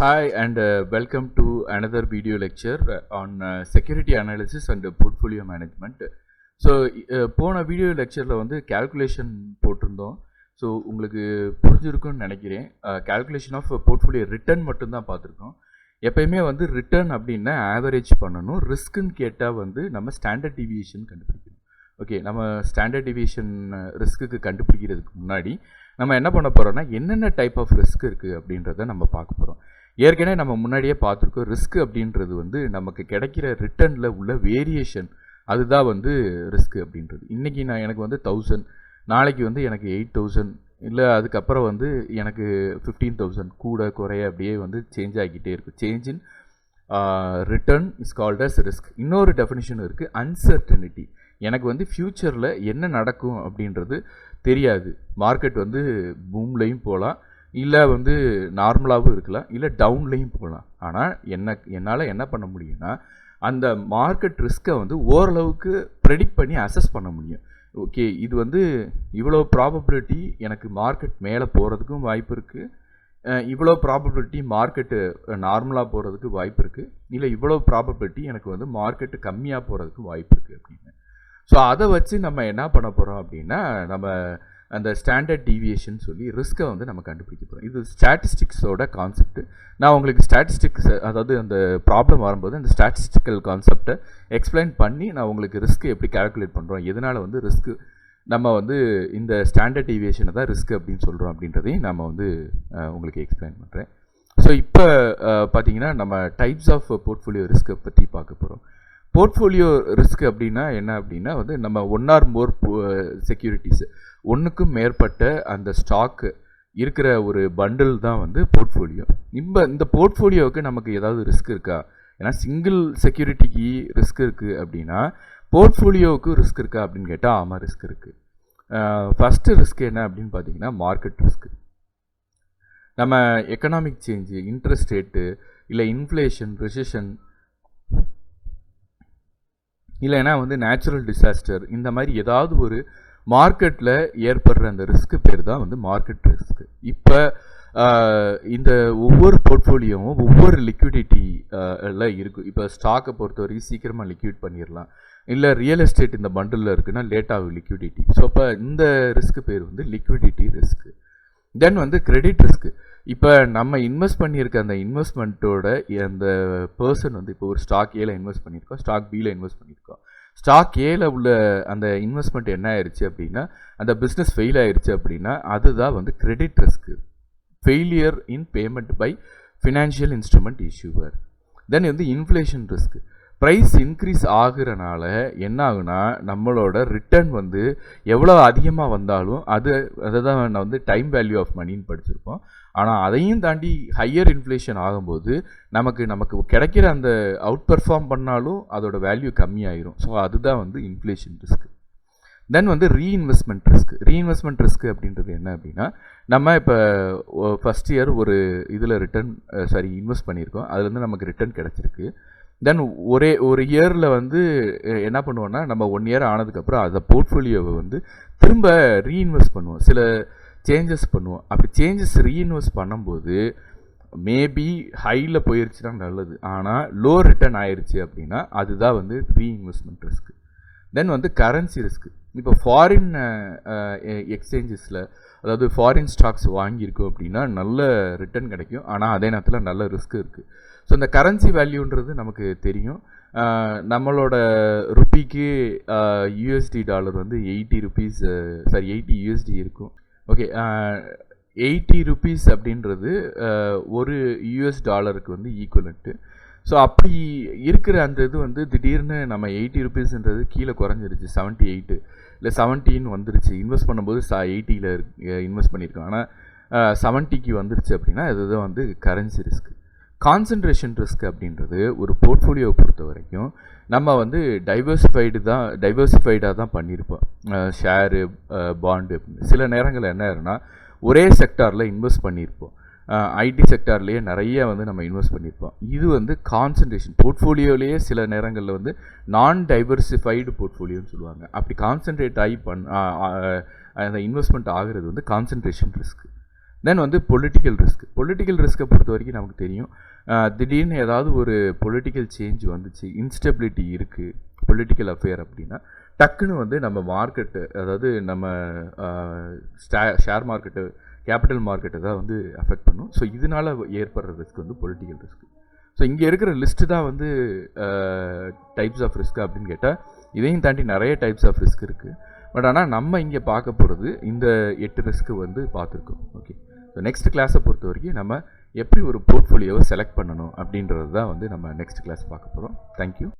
Hi and welcome to another video lecture on security analysis and portfolio management. So போன video லெக்சரில் வந்து calculation போட்டிருந்தோம். So உங்களுக்கு புரிஞ்சிருக்குன்னு நினைக்கிறேன். கேல்குலேஷன் ஆஃப் போர்ட்ஃபோலியோ ரிட்டர்ன் மட்டும்தான் பார்த்துருக்கோம். எப்பயுமே வந்து ரிட்டர்ன் அப்படின்னா ஆவரேஜ் பண்ணணும். ரிஸ்க்குன்னு கேட்டால் வந்து நம்ம ஸ்டாண்டர்ட் டிவியேஷன் கண்டுபிடிக்கணும். ஓகே, நம்ம ஸ்டாண்டர்ட் டிவியேஷன் ரிஸ்க்குக்கு கண்டுபிடிக்கிறதுக்கு முன்னாடி நம்ம என்ன பண்ண போகிறோம்னா என்னென்ன டைப் ஆஃப் ரிஸ்க் இருக்குது அப்படின்றத நம்ம பார்க்க போகிறோம். ஏற்கனவே நம்ம முன்னாடியே பார்த்துருக்கோம். ரிஸ்க் அப்படின்றது வந்து நமக்கு கிடைக்கிற ரிட்டர்னில் உள்ள வேரியேஷன், அதுதான் வந்து ரிஸ்க் அப்படின்றது. இன்றைக்கி எனக்கு வந்து 1000, நாளைக்கு வந்து எனக்கு 8000, இல்லை அதுக்கப்புறம் வந்து எனக்கு 15,000 கூட குறைய அப்படியே வந்து சேஞ்ச் ஆகிக்கிட்டே இருக்குது. Change in return is called as risk. இன்னொரு டெஃபினிஷன் இருக்குது, அன்சர்டனிட்டி. எனக்கு வந்து ஃப்யூச்சரில் என்ன நடக்கும் அப்படின்றது தெரியாது. மார்க்கெட் வந்து பூம்லையும் போகலாம், இல்லை வந்து நார்மலாகவும் இருக்கலாம், இல்லை டவுன்லையும் போகலாம். ஆனால் என்னால் என்ன பண்ண முடியும்னா அந்த மார்க்கெட் ரிஸ்க்கை வந்து ஓரளவுக்கு ப்ரெடிக்ட் பண்ணி அசஸ் பண்ண முடியும். ஓகே, இது வந்து இவ்வளோ ப்ராபபிலிட்டி எனக்கு மார்க்கெட் மேலே போகிறதுக்கும் வாய்ப்பு இருக்குது, இவ்வளோ ப்ராபபிலிட்டி மார்க்கெட்டு நார்மலாக போகிறதுக்கு வாய்ப்பு இருக்குது, இல்லை இவ்வளோ ப்ராபபிலிட்டி எனக்கு வந்து மார்க்கெட்டு கம்மியாக போகிறதுக்கு வாய்ப்பு இருக்குது அப்படின்னு. ஸோ அதை வச்சு நம்ம என்ன பண்ண போகிறோம் அப்படின்னா நம்ம அந்த ஸ்டாண்டர்ட் டீவியேஷன் சொல்லி ரிஸ்க்கை வந்து நம்ம கண்டுபிடிக்க போகிறோம். இது ஸ்டாட்டிஸ்டிக்ஸோட கான்செப்ட். நான் உங்களுக்கு ஸ்டாட்டிஸ்டிக்ஸ், அதாவது அந்த ப்ராப்ளம் வரும்போது அந்த ஸ்டாட்டிஸ்டிக்கல் கான்செப்டை எக்ஸ்பிளைன் பண்ணி நான் உங்களுக்கு ரிஸ்க்கு எப்படி கால்குலேட் பண்ணுறோம், எதனால் வந்து ரிஸ்க்கு நம்ம வந்து இந்த ஸ்டாண்டர்ட் டீவியேஷனை தான் ரிஸ்க் அப்படின்னு சொல்கிறோம் அப்படின்றதையும் நம்ம வந்து உங்களுக்கு எக்ஸ்பிளைன் பண்ணுறேன். ஸோ இப்போ பார்த்தீங்கன்னா நம்ம டைப்ஸ் ஆஃப் போர்ட்ஃபோலியோ ரிஸ்க்கை பற்றி பார்க்க போகிறோம். போர்ட்ஃபோலியோ ரிஸ்க் அப்படின்னா என்ன அப்படின்னா வந்து நம்ம ஒன் ஆர் மோர் செக்யூரிட்டிஸ், ஒன்றுக்கும் மேற்பட்ட அந்த ஸ்டாக்கு இருக்கிற ஒரு பண்டில் தான் வந்து போர்ட்ஃபோலியோ. இந்த போர்ட்ஃபோலியோவுக்கு நமக்கு ஏதாவது ரிஸ்க் இருக்கா? ஏன்னா சிங்கிள் செக்யூரிட்டிக்கு ரிஸ்க் இருக்குது அப்படின்னா போர்ட்ஃபோலியோவுக்கு ரிஸ்க் இருக்கா அப்படின்னு கேட்டால் ஆமாம், ரிஸ்க் இருக்குது. ஃபஸ்ட்டு ரிஸ்க் என்ன அப்படின்னு பார்த்தீங்கன்னா மார்க்கெட் ரிஸ்க். நம்ம எக்கனாமிக் சேஞ்சு, இன்ட்ரெஸ்ட் ரேட்டு, இல்லை இன்ஃப்ளேஷன், ரெசிஷன், இல்லைன்னா வந்து நேச்சுரல் டிசாஸ்டர், இந்த மாதிரி ஏதாவது ஒரு மார்க்கெட்டில் ஏற்படுற அந்த ரிஸ்க்கு பேர் தான் வந்து மார்க்கெட் ரிஸ்க். இப்போ இந்த ஒவ்வொரு போர்ட்ஃபோலியோவும் ஒவ்வொரு லிக்விடிட்டி எல்லாம் இருக்கும். இப்போ ஸ்டாக்கை பொறுத்த வரைக்கும் சீக்கிரமாக லிக்விட் பண்ணிடலாம், இல்லை ரியல் எஸ்டேட் இந்த பண்டிலில் இருக்குன்னா லேட் ஆகும் லிக்விடிட்டி. ஸோ அப்போ இந்த ரிஸ்க்கு பேர் வந்து லிக்விடிட்டி ரிஸ்க்கு. தென் வந்து கிரெடிட் ரிஸ்க்கு. இப்போ நம்ம இன்வெஸ்ட் பண்ணியிருக்க அந்த இன்வெஸ்ட்மெண்ட்டோட அந்த பர்சன் வந்து இப்போ ஒரு ஸ்டாக் ஏல இன்வெஸ்ட் பண்ணியிருக்கோம், ஸ்டாக் பியில் இன்வெஸ்ட் பண்ணியிருக்கோம். ஸ்டாக் ஏல உள்ள அந்த இன்வெஸ்ட்மெண்ட் என்ன ஆயிடுச்சு அப்படின்னா அந்த பிஸ்னஸ் ஃபெயில் ஆயிடுச்சு அப்படின்னா அதுதான் வந்து credit risk. Failure in payment by financial instrument issuer. Then வந்து இன்ஃப்ளேஷன் ரிஸ்க்கு. ப்ரைஸ் இன்க்ரீஸ் ஆகுறனால என்ன ஆகுனா நம்மளோட ரிட்டர்ன் வந்து எவ்வளோ அதிகமாக வந்தாலும் அதை தான் நான் வந்து டைம் வேல்யூ ஆஃப் மணின்னு படிச்சிருப்போம். ஆனால் அதையும் தாண்டி ஹையர் இன்ஃப்ளேஷன் ஆகும்போது நமக்கு கிடைக்கிற அந்த அவுட் பெர்ஃபார்ம் பண்ணாலும் அதோட வேல்யூ கம்மியாயிரும். ஸோ அதுதான் வந்து இன்ஃப்ளேஷன் ரிஸ்க். தென் வந்து ரீஇன்வெஸ்ட்மெண்ட் ரிஸ்க். ரீஇன்வெஸ்ட்மெண்ட் ரிஸ்க் அப்படின்றது என்ன அப்படின்னா நம்ம இப்போ ஃபஸ்ட் இயர் ஒரு இதில் இன்வெஸ்ட் பண்ணியிருக்கோம், அதுலேருந்து நமக்கு ரிட்டர்ன் கிடச்சிருக்கு. தென் ஒரு இயரில் வந்து என்ன பண்ணுவோன்னா நம்ம 1 இயர் ஆனதுக்கப்புறம் அதை போர்ட்ஃபோலியோவை வந்து திரும்ப ரீஇன்வெஸ்ட் பண்ணுவோம், சில சேஞ்சஸ் பண்ணுவோம். அப்படி சேஞ்சஸ் ரீஇன்வெஸ்ட் பண்ணும்போது மேபி ஹையில் போயிடுச்சுன்னா நல்லது, ஆனால் லோ ரிட்டர்ன் ஆயிடுச்சு அப்படின்னா அதுதான் வந்து ரீஇன்வெஸ்ட்மெண்ட் ரிஸ்க். தென் வந்து கரன்சி ரிஸ்க். இப்போ ஃபாரின் எக்ஸ்சேஞ்சஸில், அதாவது ஃபாரின் ஸ்டாக்ஸ் வாங்கியிருக்கோம் அப்படின்னா நல்ல ரிட்டர்ன் கிடைக்கும், ஆனால் அதே நேரத்தில் நல்ல ரிஸ்க் இருக்குது. ஸோ இந்த கரன்சி வேல்யூன்றது நமக்கு தெரியும். நம்மளோட ருப்பிக்கு யூஎஸ்டி டாலர் வந்து 80 யூஎஸ்டி இருக்கும். ஓகே, 80 ருபீஸ் அப்படின்றது ஒரு யூஎஸ் டாலருக்கு வந்து ஈக்குவலண்ட்டு. ஸோ அப்படி இருக்கிற அந்த இது வந்து திடீர்னு நம்ம 80 ருபீஸ்ன்றது கீழே குறைஞ்சிருச்சு, 78 இல்லை 17 வந்துருச்சு. இன்வெஸ்ட் பண்ணும்போது 80ல் இன்வெஸ்ட் பண்ணியிருக்கோம், ஆனால் 70க்கு வந்துருச்சு அப்படின்னா இதுதான் வந்து கரன்சி ரிஸ்க். கான்சன்ட்ரேஷன் ரிஸ்க் அப்படின்றது ஒரு போர்ட்ஃபோலியோவை பொறுத்த வரைக்கும் நம்ம வந்து டைவர்சிஃபைடாக தான் பண்ணியிருப்போம். ஷேரு, பாண்டு அப்படின்னு சில நேரங்களில் என்ன ஆயிருன்னா ஒரே செக்டாரில் இன்வெஸ்ட் பண்ணியிருப்போம். ஐடி செக்டார்லேயே நிறைய வந்து நம்ம இன்வெஸ்ட் பண்ணியிருப்போம். இது வந்து கான்சன்ட்ரேஷன். போர்ட்ஃபோலியோலேயே சில நேரங்களில் வந்து நான் டைவர்சிஃபைடு போர்ட்ஃபோலியோன்னு சொல்லுவாங்க. அப்படி கான்சன்ட்ரேட் ஆகி அந்த இன்வெஸ்ட்மெண்ட் ஆகிறது வந்து கான்சன்ட்ரேஷன் ரிஸ்க். தென் வந்து பொலிட்டிக்கல் ரிஸ்க்கை பொறுத்த வரைக்கும் நமக்கு தெரியும், திடீர்னு ஏதாவது ஒரு பொலிட்டிக்கல் சேஞ்ச் வந்துச்சு, இன்ஸ்டெபிலிட்டி இருக்குது பொலிட்டிக்கல் அஃபேர் அப்படின்னா டக்குன்னு வந்து நம்ம மார்க்கெட்டு, அதாவது நம்ம ஷேர் மார்க்கெட்டு, கேபிட்டல் மார்க்கெட்டை தான் வந்து அஃபெக்ட் பண்ணும். ஸோ இதனால் ஏற்படுற ரிஸ்க் வந்து பொலிட்டிக்கல் ரிஸ்க். ஸோ இங்கே இருக்கிற லிஸ்ட்டு தான் வந்து டைப்ஸ் ஆஃப் ரிஸ்க் அப்படின்னு கேட்டால் இதையும் தாண்டி நிறைய டைப்ஸ் ஆஃப் ரிஸ்க் இருக்குது. பட் ஆனால் நம்ம இங்கே பார்க்க போகிறது இந்த 8 ரிஸ்க்கு வந்து பார்த்துருக்கோம். ஓகே, ஸோ நெக்ஸ்ட் கிளாஸை பொறுத்த வரைக்கும் நம்ம எப்படி ஒரு போர்ட்ஃபோலியோவை செலக்ட் பண்ணணும் அப்படின்றது தான் வந்து நம்ம நெக்ஸ்ட் கிளாஸ் பார்க்க போகிறோம். தேங்க்யூ.